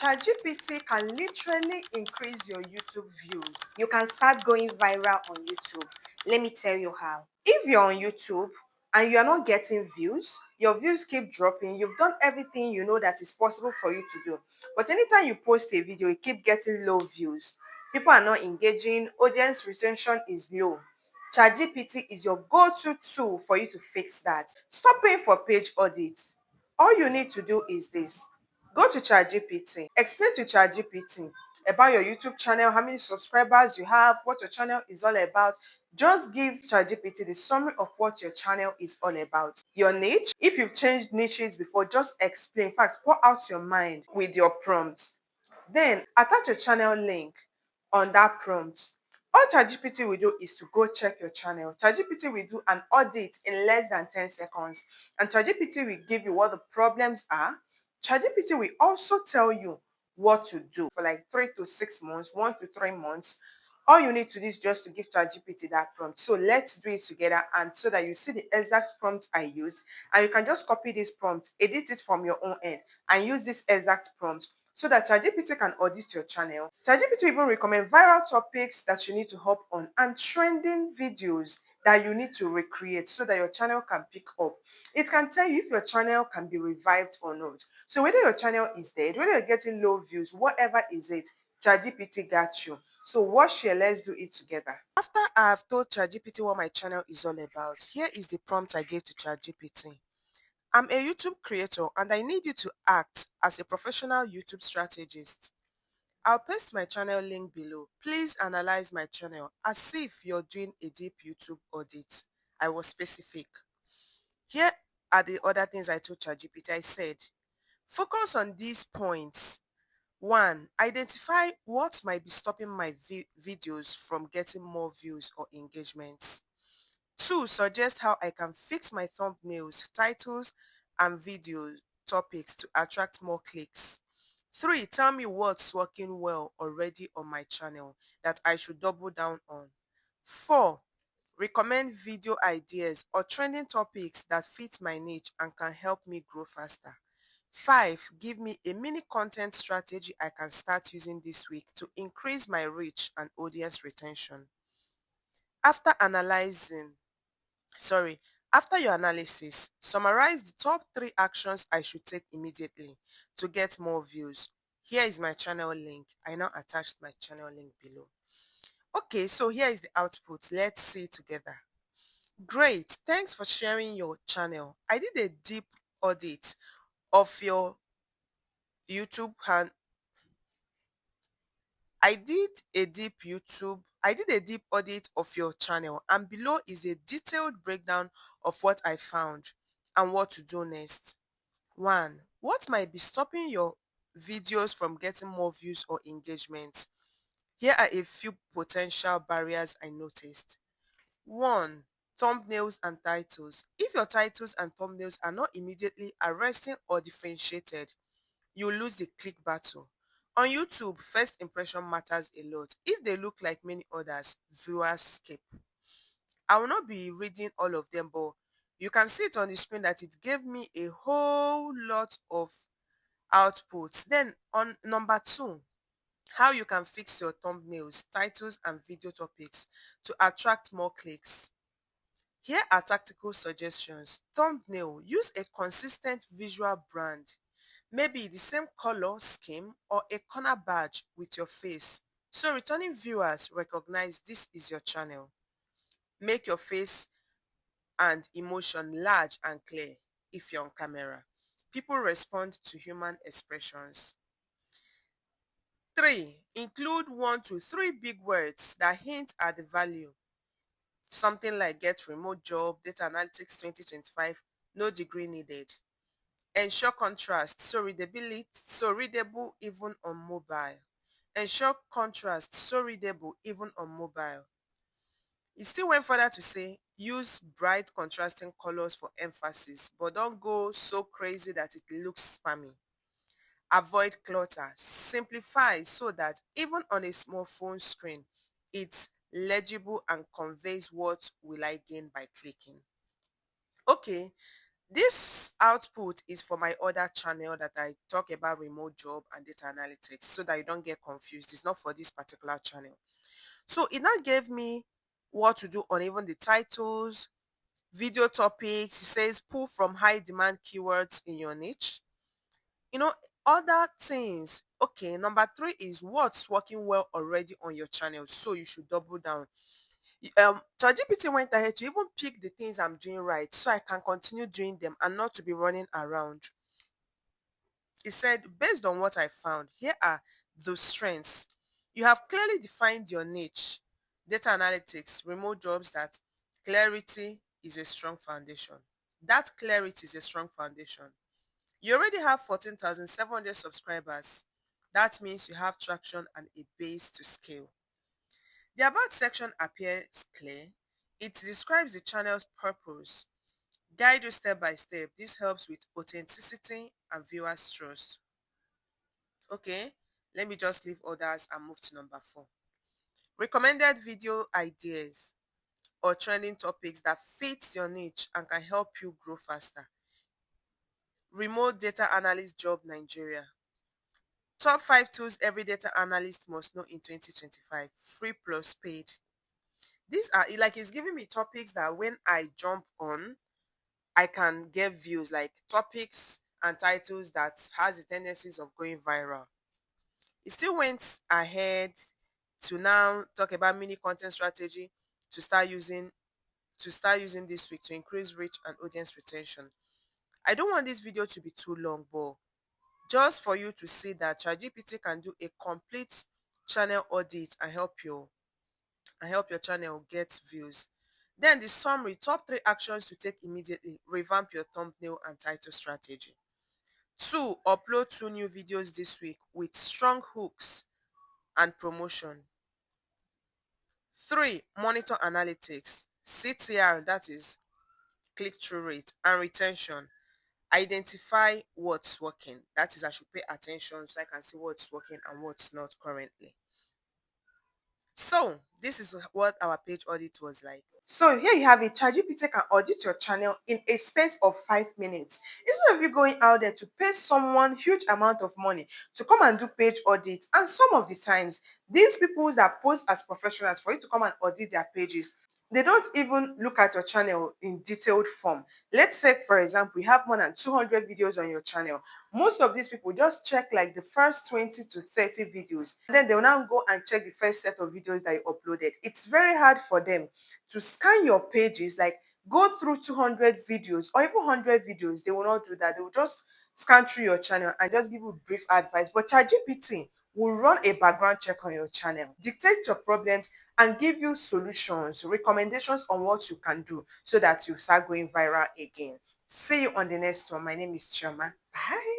ChatGPT can literally increase your YouTube views. You can start going viral on YouTube. Let me tell you how. If you're on YouTube and you are not getting views, your views keep dropping. You've done everything you know that is possible for you to do. But anytime you post a video, you keep getting low views. People are not engaging, audience retention is low. ChatGPT is your go-to tool for you to fix that. Stop paying for page audits. All you need to do is this. Go to ChatGPT. Explain to ChatGPT about your YouTube channel, how many subscribers you have, what your channel is all about. Just give ChatGPT the summary of what your channel is all about. Your niche, if you've changed niches before, just explain. In fact, pour out your mind with your prompt. Then attach a channel link on that prompt. All ChatGPT will do is to go check your channel. ChatGPT will do an audit in less than 10 seconds. And ChatGPT will give you what the problems are. ChatGPT will also tell you what to do for like 3 to 6 months, 1 to 3 months. All you need to do is just to give ChatGPT that prompt. So let's do it together, and so that you see the exact prompt I used, and you can just copy this prompt, edit it from your own end, and use this exact prompt so that ChatGPT can audit your channel. ChatGPT even recommend viral topics that you need to hop on and trending videos that you need to recreate so that your channel can pick up. It can tell you if your channel can be revived or not. So whether your channel is dead, whether you're getting low views, whatever is it, ChatGPT got you. So watch here, let's do it together. After I have told ChatGPT what my channel is all about, here is the prompt I gave to ChatGPT. I'm a YouTube creator and I need you to act as a professional YouTube strategist. I'll paste my channel link below. Please analyze my channel as if you're doing a deep YouTube audit. I was specific. Here are the other things I told ChatGPT. I said, focus on these points. 1. Identify what might be stopping my videos from getting more views or engagements. 2. Suggest how I can fix my thumbnails, titles, and video topics to attract more clicks. 3. Tell me what's working well already on my channel that I should double down on. 4. Recommend video ideas or trending topics that fit my niche and can help me grow faster. 5. Give me a mini content strategy I can start using this week to increase my reach and audience retention. After your analysis, summarize the top 3 actions I should take immediately to get more views. Here is my channel link. I now attached my channel link below. Okay, so here is the output. Let's see it together. Great, thanks for sharing your channel. I did a deep audit of your YouTube and I did a deep audit of your channel, and below is a detailed breakdown of what I found and what to do next. 1. What might be stopping your videos from getting more views or engagement? Here are a few potential barriers I noticed. 1. Thumbnails and titles. If your titles and thumbnails are not immediately arresting or differentiated, you lose the click battle. On YouTube, first impression matters a lot. If they look like many others, viewers skip. I will not be reading all of them, but you can see it on the screen that it gave me a whole lot of outputs. Then on number 2, how you can fix your thumbnails, titles, and video topics to attract more clicks. Here are tactical suggestions. Thumbnail, use a consistent visual brand. Maybe the same color scheme or a corner badge with your face, so returning viewers recognize this is your channel. Make your face and emotion large and clear if you're on camera. People respond to human expressions. 3. Include 1 to 3 big words that hint at the value. Something like get remote job, data analytics 2025, no degree needed. Ensure contrast, so readable even on mobile. Ensure contrast, so readable even on mobile. It still went further to say, use bright contrasting colors for emphasis, but don't go so crazy that it looks spammy. Avoid clutter. Simplify so that even on a small phone screen, it's legible and conveys what will I gain by clicking. Okay, this output is for my other channel that I talk about remote job and data analytics, so that you don't get confused. It's not for this particular channel. So it now gave me what to do on even the titles, video topics. It says pull from high demand keywords in your niche. You know, other things. Okay, number 3 is what's working well already on your channel, so you should double down. ChatGPT went ahead to even pick the things I'm doing right, so I can continue doing them and not to be running around. He said, based on what I found, here are the strengths. You have clearly defined your niche, data analytics, remote jobs, that clarity is a strong foundation. That clarity is a strong foundation. You already have 14,700 subscribers. That means you have traction and a base to scale. The About section appears clear. It describes the channel's purpose, guide you step by step. This helps with authenticity and viewers' trust. Okay, let me just leave others and move to number 4. Recommended video ideas or trending topics that fits your niche and can help you grow faster. Remote data analyst job Nigeria. Top 5 tools every data analyst must know in 2025. Free plus paid. These are like, it's giving me topics that when I jump on, I can get views, like topics and titles that has the tendencies of going viral. It still went ahead to now talk about mini content strategy to start using this week to increase reach and audience retention. I don't want this video to be too long, but just for you to see that ChatGPT can do a complete channel audit and help your channel get views. Then the summary, top 3 actions to take immediately. Revamp your thumbnail and title strategy. 2, upload 2 new videos this week with strong hooks and promotion. 3, monitor analytics, CTR, that is click-through rate, and retention. Identify what's working. That is, I should pay attention so I can see what's working and what's not currently. So this is what our page audit was like. So here you have it. ChatGPT can audit your channel in a space of 5 minutes. Instead of you going out there to pay someone huge amount of money to come and do page audit, and some of the times these people that pose as professionals for you to come and audit their pages, they don't even look at your channel in detailed form. Let's say, for example, you have more than 200 videos on your channel. Most of these people just check like the first 20 to 30 videos. And then they'll now go and check the first set of videos that you uploaded. It's very hard for them to scan your pages, like go through 200 videos or even 100 videos. They will not do that. They will just scan through your channel and just give you brief advice. But ChatGPT will run a background check on your channel, dictate your problems, and give you solutions, recommendations on what you can do so that you start going viral again. See you on the next one. My name is Chioma. Bye.